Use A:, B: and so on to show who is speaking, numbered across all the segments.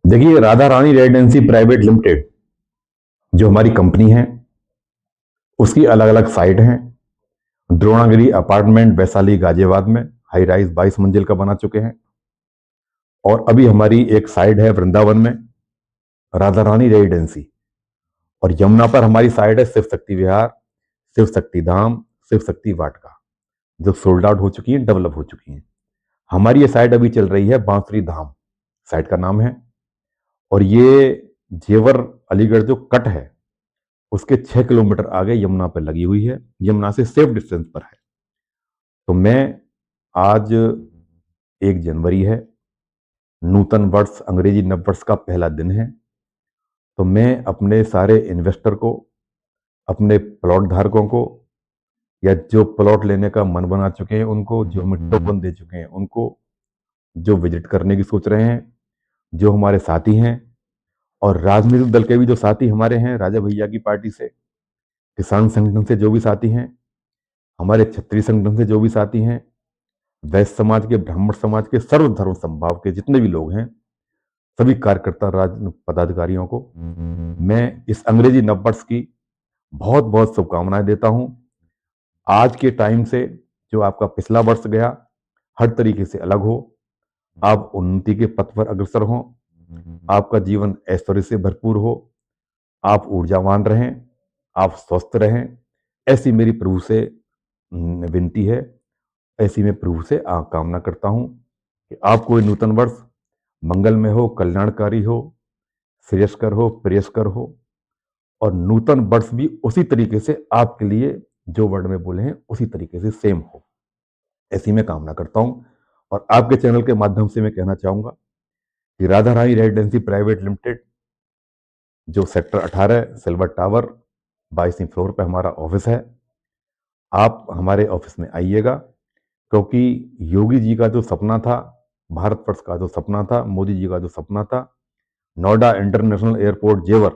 A: देखिए, Radha Rani residency private limited जो हमारी कंपनी है, उसकी अलग अलग साइट हैं। द्रोणागिरी अपार्टमेंट वैशाली गाजियाबाद में हाई राइज 22 मंजिल का बना चुके हैं। और अभी हमारी एक साइट है वृंदावन में, राधा रानी रेजिडेंसी। और यमुना पर हमारी साइट है शिव शक्ति विहार, शिव शक्ति धाम, शिव शक्ति वाटिका, जो सोल्ड आउट हो चुकी हैं, डेवलप हो चुकी हैं। हमारी ये साइट अभी चल रही है बांसुरी धाम, साइट का नाम है। और ये जेवर अलीगढ़ जो कट है, उसके 6 किलोमीटर आगे यमुना पर लगी हुई है, यमुना से सेफ डिस्टेंस पर है। तो मैं आज 1 जनवरी है, नूतन वर्ष अंग्रेजी नववर्ष का पहला दिन है। तो मैं अपने सारे इन्वेस्टर को, अपने प्लॉट धारकों को, या जो प्लॉट लेने का मन बना चुके हैं उनको, जो हमें टोकन दे चुके हैं उनको, जो विजिट करने की सोच रहे हैं, जो हमारे साथी हैं, और राजनीतिक दल के भी जो साथी हमारे हैं, राजा भैया की पार्टी से, किसान संगठन से जो भी साथी हैं, हमारे क्षत्रिय संगठन से जो भी साथी हैं, वैश्य समाज के, ब्राह्मण समाज के, सर्वधर्म समभाव के जितने भी लोग हैं, सभी कार्यकर्ता पदाधिकारियों को मैं इस अंग्रेजी नववर्ष की बहुत बहुत शुभकामनाएं देता हूं। आज के टाइम से जो आपका पिछला वर्ष गया, हर तरीके से अलग हो, आप उन्नति के पथ पर अग्रसर हों, आपका जीवन ऐश्वर्य से भरपूर हो, आप ऊर्जावान रहें, आप स्वस्थ रहें, ऐसी मेरी प्रभु से विनती है। ऐसी मैं प्रभु से कामना करता हूं कि आपको ये नूतन वर्ष मंगलमय हो, कल्याणकारी हो, श्रेयस्कर हो, प्रेयस्कर हो, और नूतन वर्ष भी उसी तरीके से आपके लिए जो वर्ड में बोले हैं उसी तरीके से सेम हो, ऐसी मैं कामना करता हूं। और आपके चैनल के माध्यम से मैं कहना चाहूंगा कि Radha Rani residency private limited, जो सेक्टर 18 सिल्वर टावर 22वीं फ्लोर पे हमारा ऑफिस है, आप हमारे ऑफिस में आइएगा। क्योंकि योगी जी का जो सपना था, भारतवर्ष का जो सपना था, मोदी जी का जो सपना था, नोएडा इंटरनेशनल एयरपोर्ट जेवर,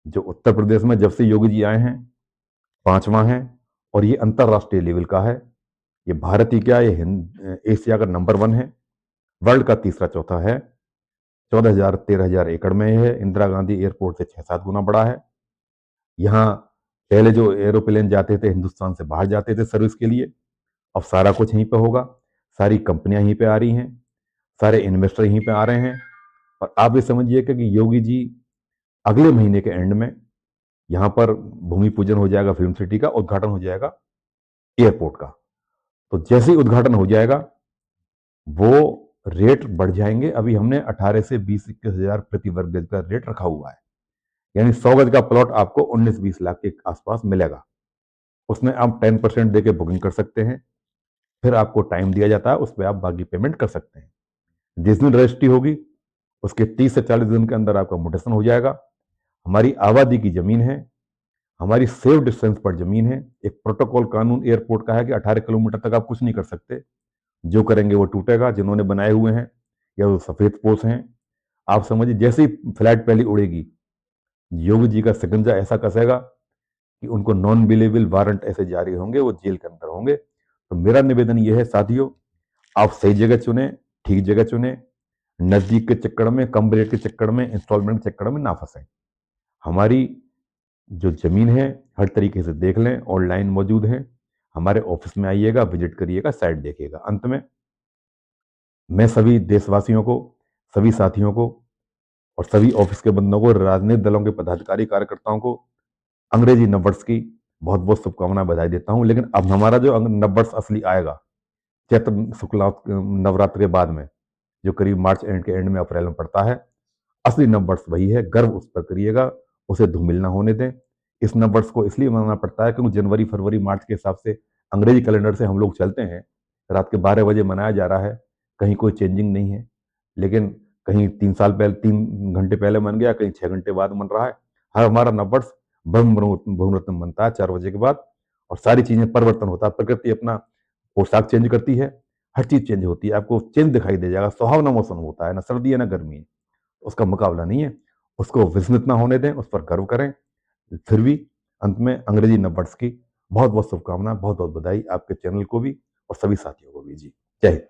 A: जो उत्तर प्रदेश में जब से योगी जी आए हैं 5वां है, और ये अंतरराष्ट्रीय लेवल का है। ये भारत ही क्या, ये एशिया का नंबर 1 है, वर्ल्ड का तीसरा चौथा है। 14,000-13,000 एकड़ में है, इंदिरा गांधी एयरपोर्ट से 6-7 गुना बड़ा है। यहाँ पहले जो एरोप्लेन जाते थे हिंदुस्तान से बाहर जाते थे सर्विस के लिए, अब सारा कुछ यहीं पे होगा। सारी कंपनियां यहीं पे आ रही हैं, सारे इन्वेस्टर यहीं पे आ रहे हैं। और आप ये समझिए कि योगी जी अगले महीने के एंड में यहाँ पर भूमि पूजन हो जाएगा, फिल्म सिटी का उद्घाटन हो जाएगा एयरपोर्ट का। तो जैसे ही उद्घाटन हो जाएगा, वो रेट बढ़ जाएंगे। अभी हमने 18 से 20-21 हजार प्रति वर्ग गज का रेट रखा हुआ है, यानी 100 गज का प्लॉट आपको 19-20 लाख के आसपास मिलेगा। उसमें आप 10% देके बुकिंग कर सकते हैं, फिर आपको टाइम दिया जाता है, उस पर आप बाकी पेमेंट कर सकते हैं। जिस दिन रजिस्ट्री होगी उसके 30 से 40 दिन के अंदर आपका म्यूटेशन हो जाएगा। हमारी आबादी की जमीन है, हमारी सेफ डिस्टेंस पर जमीन है। एक प्रोटोकॉल कानून एयरपोर्ट का है कि 18 किलोमीटर तक आप कुछ नहीं कर सकते, जो करेंगे वो टूटेगा। जिन्होंने बनाए हुए हैं या वो सफेद पोश हैं, आप समझिए जैसे ही फ्लाइट पहली उड़ेगी, योगी जी का शिकंजा ऐसा कसेगा कि उनको नॉन बिलेबल वारंट ऐसे जारी होंगे, वो जेल के अंदर होंगे। तो मेरा निवेदन यह है साथियों, आप सही जगह चुने, ठीक जगह चुने, नजदीक के चक्कर में, कम रेट के चक्कर में, इंस्टॉलमेंट के चक्कर में ना फंसे। हमारी जो जमीन है हर तरीके से देख लें, ऑनलाइन मौजूद है। हमारे ऑफिस में आइएगा, विजिट करिएगा, साइट देखिएगा। अंत में मैं सभी देशवासियों को, सभी साथियों को, और सभी ऑफिस के बंदों को, राजनीतिक दलों के पदाधिकारी कार्यकर्ताओं को अंग्रेजी नववर्ष की बहुत बहुत शुभकामनाएं, बधाई देता हूं। लेकिन अब हमारा जो नववर्ष असली आएगा चैत्र शुक्ला नवरात्र के बाद में, जो करीब मार्च एंड के एंड में, अप्रैल में पड़ता है, असली नववर्ष वही है। गर्व उस पर करिएगा, उसे धूमिल ना होने दें। इस नववर्ष को इसलिए मनाना पड़ता है क्योंकि जनवरी फरवरी मार्च के हिसाब से अंग्रेजी कैलेंडर से हम लोग चलते हैं, रात के 12 बजे मनाया जा रहा है, कहीं कोई चेंजिंग नहीं है। लेकिन कहीं 3 साल पहले, 3 घंटे पहले मन गया, कहीं 6 घंटे बाद मन रहा है। हर हमारा नववर्ष ब्रह्म मुहूर्त में बनता है 4 बजे के बाद, और सारी चीजें परिवर्तन होता है। प्रकृति अपना पोशाक चेंज करती है, हर चीज चेंज होती है, आपको चेंज दिखाई दे जाएगा। सुहावना मौसम होता है, ना सर्दी है ना गर्मी है, उसका मुकाबला नहीं है। उसको विस्मित ना होने दें, उस पर गर्व करें। फिर भी अंत में अंग्रेजी नववर्ष की बहुत बहुत शुभकामनाएं, बहुत बहुत बधाई आपके चैनल को भी और सभी साथियों को भी। जी, जय हिंद।